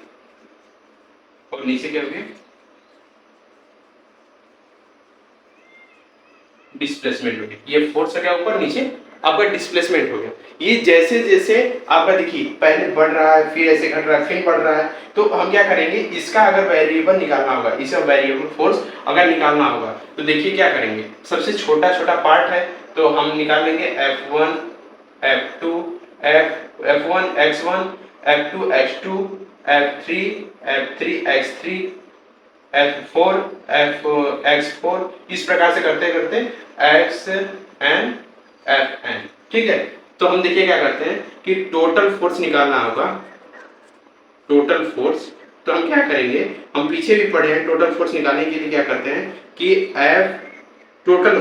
और नीचे क्या हो गया डिस्प्लेसमेंट हो गया, ये फोर्स हो गया ऊपर, नीचे आपका डिस्प्लेसमेंट हो गया। ये जैसे जैसे आपका देखिए पहले बढ़ रहा है, फिर ऐसे घट रहा है, फिर बढ़ रहा है, तो हम क्या करेंगे, इसका अगर वेरिएबल निकालना होगा, इसका वेरिएबल फोर्स अगर निकालना होगा तो देखिए क्या करेंगे, सबसे छोटा छोटा पार्ट है तो हम निकाल लेंगे F1 F2 F1 X1 F2 X2 F3 F3 X3 F4 X4, इस प्रकार से करते करते XN FN, ठीक है। तो हम देखिए क्या करते हैं कि टोटल फोर्स निकालना होगा, टोटल फोर्स, तो हम क्या करेंगे, हम पीछे भी पढ़े हैं, टोटल फोर्स निकालने के लिए क्या करते हैं कि टोटल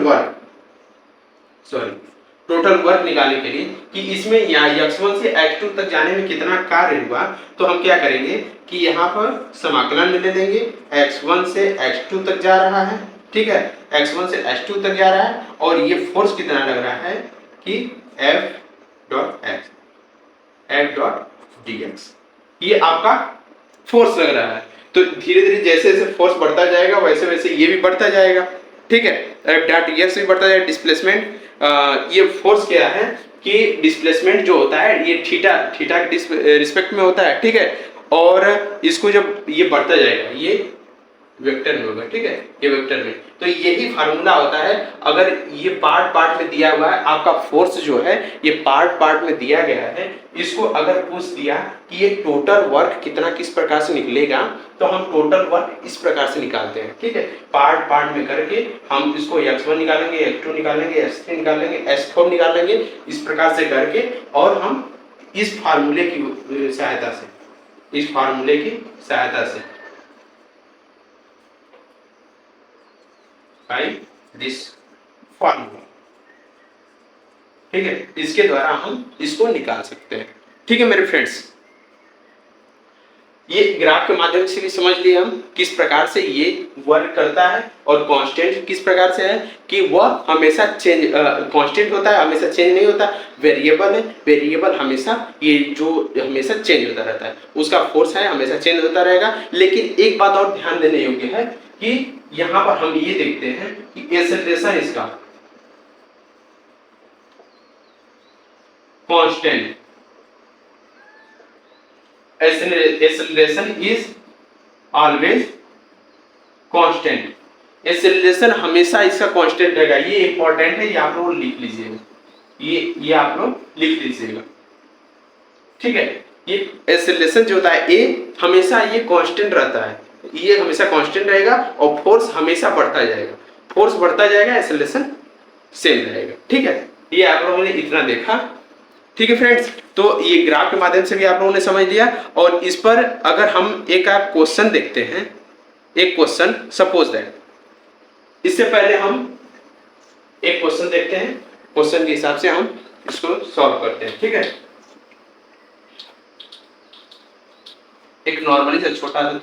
वर्क निकालने के लिए कि इसमें यहाँ x1 से x2 तक जाने में कितना कार्य हुआ, तो हम क्या करेंगे कि यहाँ पर समाकलन ले लेंगे, x1 से x2 तक जा रहा है, ठीक है, x1 से x2 तक जा रहा है, और ये फोर्स कितना लग रहा है कि F.dx, ये आपका फोर्स लग रहा है। तो धीरे धीरे जैसे जैसे फोर्स बढ़ता जाएगा वैसे वैसे ये भी बढ़ता जाएगा, ठीक है, F.dx भी बढ़ता जाएगा। डिस्प्लेसमेंट, ये फोर्स क्या है कि डिस्प्लेसमेंट जो होता है ये थीटा के रिस्पेक्ट में होता है, ठीक है, और इसको जब ये बढ़ता जाएगा ये वेक्टर में होगा, ठीक है, ये वेक्टर में, तो यही फार्मूला होता है। अगर ये पार्ट पार्ट में दिया हुआ है आपका फोर्स जो है ये पार्ट पार्ट में दिया गया है, इसको अगर पूछ दिया कि ये टोटल वर्क कितना किस प्रकार से निकलेगा, तो हम टोटल वर्क इस प्रकार से निकालते हैं, ठीक है, पार्ट पार्ट में करके हम इसको x1 निकालेंगे, x2 निकालेंगे, x3 निकालेंगे, x4 निकालेंगे, इस प्रकार से करके, और हम इस फार्मूले की सहायता से by this formula, ठीक है, इसके द्वारा हम इसको निकाल सकते हैं, ठीक है मेरे फ्रेंड्स। ये ग्राफ के माध्यम से भी समझ लिए हम किस प्रकार से ये वर्क करता है, और कांस्टेंट किस प्रकार से है कि वह हमेशा चेंज, कांस्टेंट होता है, हमेशा चेंज नहीं होता, वेरिएबल है, वेरिएबल हमेशा ये जो हमेशा चेंज होता रहता है, उसका फोर्स है हमेशा चेंज होता रहेगा। लेकिन एक बात और ध्यान देने योग्य है कि यहां पर हम ये देखते हैं कि एक्सेलरेशन इसका constant, acceleration is always constant, acceleration हमेशा इसका कांस्टेंट रहेगा, ये इंपॉर्टेंट है, ये आप लोग लिख लीजिएगा, ये आप लोग लिख लीजिएगा, ठीक है। ये एक्सेलरेशन जो होता है ए हमेशा ये कांस्टेंट रहता है, ये हमेशा कांस्टेंट रहेगा, और फोर्स हमेशा बढ़ता जाएगा, फोर्स बढ़ता जाएगा, एक्सेलरेशन सेम रहेगा, ठीक है। ये आप लोगों ने इतना देखा, ठीक है फ्रेंड्स। तो ये ग्राफ के माध्यम से भी आप लोगों ने समझ लिया, और इस पर अगर हम एक क्वेश्चन देखते हैं, एक क्वेश्चन सपोज दैट, इससे पहले हम एक क्वेश्चन देखते हैं, क्वेश्चन के हिसाब से हम इसको सॉल्व करते हैं, ठीक है। एक नॉर्मली से छोटा सा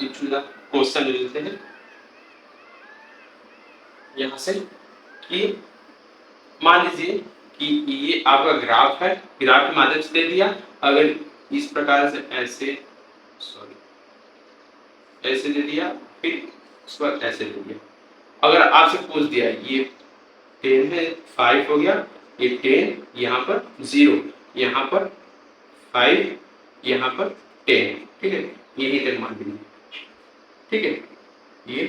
क्वेश्चन लेते हैं यहां से, कि मान लीजिए कि ये आपका ग्राफ है, ग्राफ के माध्यम से दे दिया, अगर इस प्रकार से ऐसे दे दिया, फिर उस पर ऐसे दे दिया, अगर आपसे पूछ दिया ये 10 है, 5 हो गया, ये 10, यहाँ पर 0, यहाँ पर 5, यहाँ पर 10, ठीक है, यही तक मान लीजिए, ठीक है, ये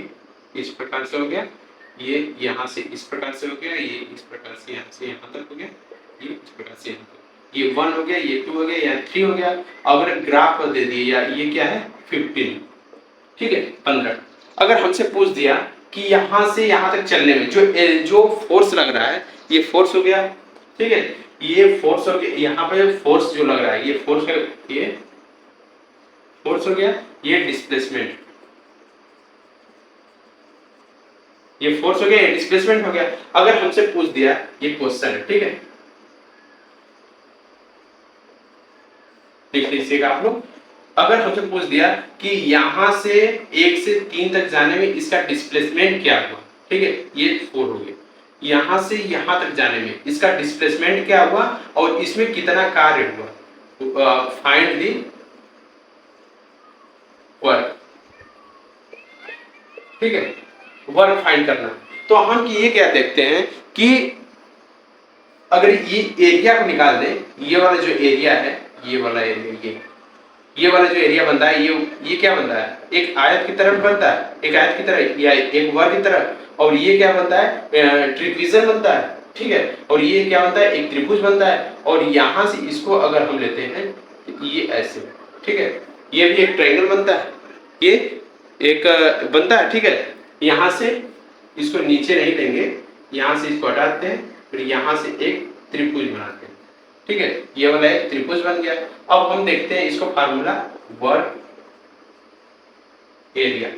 इस प्रकार से हो गया, ये यहाँ से इस प्रकार से हो गया, ये इस प्रकार से यहाँ तक हो गया, ये इस प्रकार से यहाँ तक, ये 1 हो गया, ये 2 हो गया, या 3 हो गया। अगर ग्राफ दे दिए या ये क्या है 15, ठीक है 15। अगर हमसे पूछ दिया कि यहाँ से यहाँ तक चलने में जो फोर्स लग रहा है, ये फोर्स हो गया, ठीक है, ये फोर्स हो गया, यहाँ पे फोर्स जो लग रहा है ये फोर्स है, ये फोर्स हो गया, ये डिस्प्लेसमेंट, ये फोर्स हो गया, ये डिस्प्लेसमेंट हो गया। अगर हमसे पूछ दिया, ये क्वेश्चन है, ठीक है, देख लीजिएगा आप लोग। अगर हमसे पूछ दिया कि यहां से 1 से 3 तक जाने में इसका डिस्प्लेसमेंट क्या हुआ, ठीक है, ये 4 हो गया, यहां से यहां तक जाने में इसका डिस्प्लेसमेंट क्या हुआ और इसमें कितना कार्य हुआ, फाइंड दी वर्क, ठीक है, वर्क फाइंड करना। तो हम ये क्या देखते हैं कि अगर ये एरिया को निकाल दें, ये वाला जो एरिया है, ये वाला एरिया, ये वाला जो एरिया बनता है, ये क्या बनता है, एक आयत की तरह बनता है, एक आयत की तरह या एक वर्ग की तरह, और ये क्या बनता है, ट्रिपीजन बनता है, ठीक है, और ये क्या बनता है, एक त्रिभुज बनता है। और यहां से इसको अगर हम लेते हैं तो ये ऐसे, ठीक है, ये भी एक ट्रायंगल बनता है, ये एक बनता है, ठीक है। यहां से इसको नीचे नहीं लेंगे, यहां से इसको हटाते हैं, फिर यहां से एक त्रिभुज बनाते हैं, ठीक है, ये वाला एक त्रिभुज बन गया। अब हम देखते हैं इसको फार्मूला वर्क एरिया।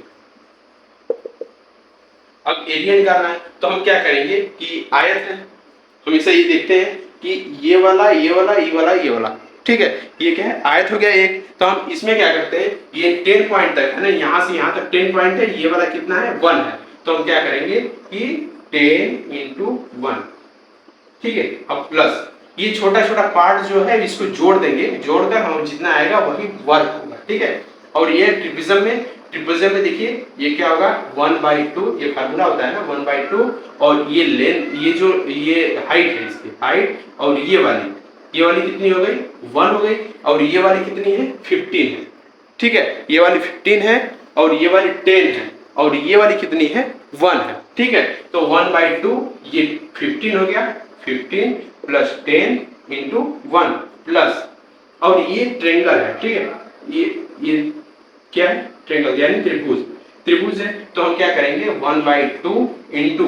अब एरिया निकालना है तो हम क्या करेंगे कि आयत है, हमेशा ये देखते हैं कि ये वाला ये वाला ये वाला ये वाला, ठीक है, ये क्या है आयत हो गया एक। तो हम इसमें क्या करते हैं, ये 10 पॉइंट तक है ना, यहां से यहां तक 10 पॉइंट है, ये वाला कितना है 1 है, तो हम क्या करेंगे कि 10 into 1, ठीक है। अब प्लस ये छोटा छोटा पार्ट जो है इसको जोड़ देंगे, जोड़कर हम जितना आएगा वही वर्क होगा, ठीक है। और ये ट्रिपीजम में देखिए ये क्या होगा 1/2, ये फार्मूला होता है ना 1/2, और ये लेंथ, ये जो ये हाइट है, इसकी हाइट, और ये वाली कितनी हो गई 1 हो गई, और ये वाली कितनी है 15 है, ठीक है, ये वाली 15 है और ये वाली 10 है, और ये वाली कितनी है 1 है, ठीक है। तो 1/2 ये 15 हो गया, 15 प्लस 10 इंटू 1 प्लस, और ये ट्रेंगल है, ठीक है, ये क्या है ट्रेंगल यानी त्रिभुज है। तो हम क्या करेंगे 1/2 इंटू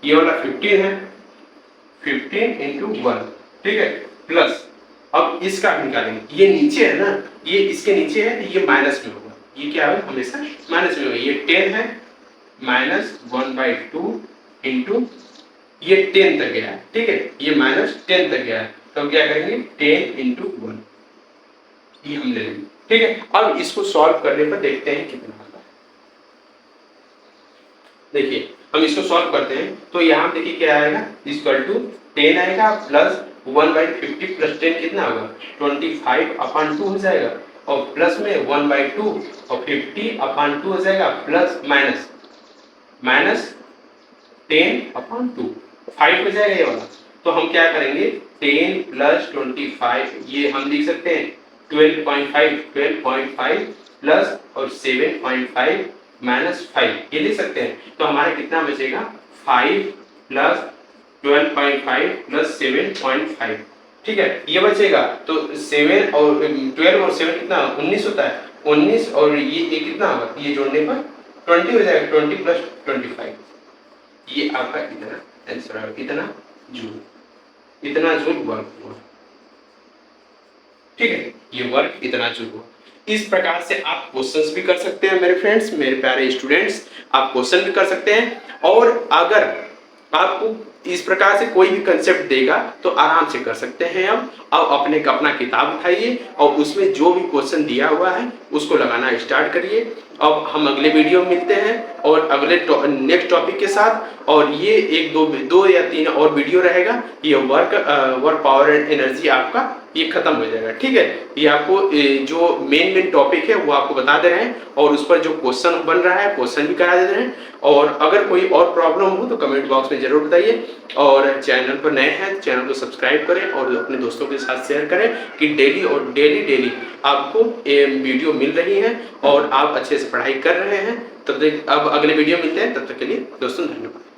ये वाला 15 है, 15 इंटू 1, ठीक है, प्लस अब इसका निकालेंगे, ये नीचे है ना, ये इसके नीचे है, ये माइनस में होगा, ये क्या है हमेशा माइनस में होगा, ये 10 है माइनस 1/2 इंटू ये 10 तक गया है, ठीक है, ये माइनस 10 तक गया है, तो क्या करेंगे 10 इंटू 1, ये हम ले लेंगे, ठीक है। अब इसको सॉल्व करने पर देखते हैं कितना आता है। देखिए हम इसको सॉल्व करते हैं तो यहाँ देखिए क्या आएगा, इक्वल टू 10 आएगा प्लस 1/50 प्लस 10 कितना होगा 25/2 हो जाएगा, और प्लस में 1/2 और 50/2 हो जाएगा, प्लस माइनस 10/2 5 हो जाएगा ये वाला। तो हम क्या करेंगे 10 प्लस 25, ये हम लिख सकते हैं 12.5 प्लस और 7.5 माइनस 5, ये लिख सकते हैं। तो हमारा कितना बचेगा 5 प्लस 12.5 प्लस 7.5, ठीक है, ये बचेगा। तो 7 और 12 और 7 कितना 19 होता है, 19 और ये कितना होगा, ये जोड़ने पर 20 हो जाएगा, 20 प्लस 25, ये आपका इतना आंसर है, इतना जूल वर्क हुआ, ठीक है, ये वर्क इतना जूल हुआ। इस प्रकार से आप क्वेश्चंस भी कर सकते हैं मेरे फ्रेंड्स, मेरे प्यारे स्टूडेंट्स, आप क्वेश्चन भी कर सकते हैं। और अगर आपको इस प्रकार से कोई भी कंसेप्ट देगा तो आराम से कर सकते हैं। अब अपना किताब उठाइए और उसमें जो भी क्वेश्चन दिया हुआ है उसको लगाना स्टार्ट करिए। अब हम अगले वीडियो में मिलते हैं और अगले नेक्स्ट टॉपिक के साथ, और ये एक दो या तीन और वीडियो रहेगा। ये वर्क पावर एंड एनर्जी आपका ये खत्म हो जाएगा, ठीक है। ये आपको जो मेन टॉपिक है वो आपको बता दे रहे हैं, और उस पर जो क्वेश्चन बन रहा है क्वेश्चन भी करा दे रहे हैं। और अगर कोई और प्रॉब्लम हो तो कमेंट बॉक्स में जरूर बताइए, और चैनल पर नए हैं चैनल को सब्सक्राइब करें और अपने दोस्तों के साथ शेयर करें कि डेली आपको वीडियो मिल रही है और आप अच्छे से पढ़ाई कर रहे हैं। तब तक अब अगले वीडियो मिलते हैं, तब तक के लिए दोस्तों धन्यवाद।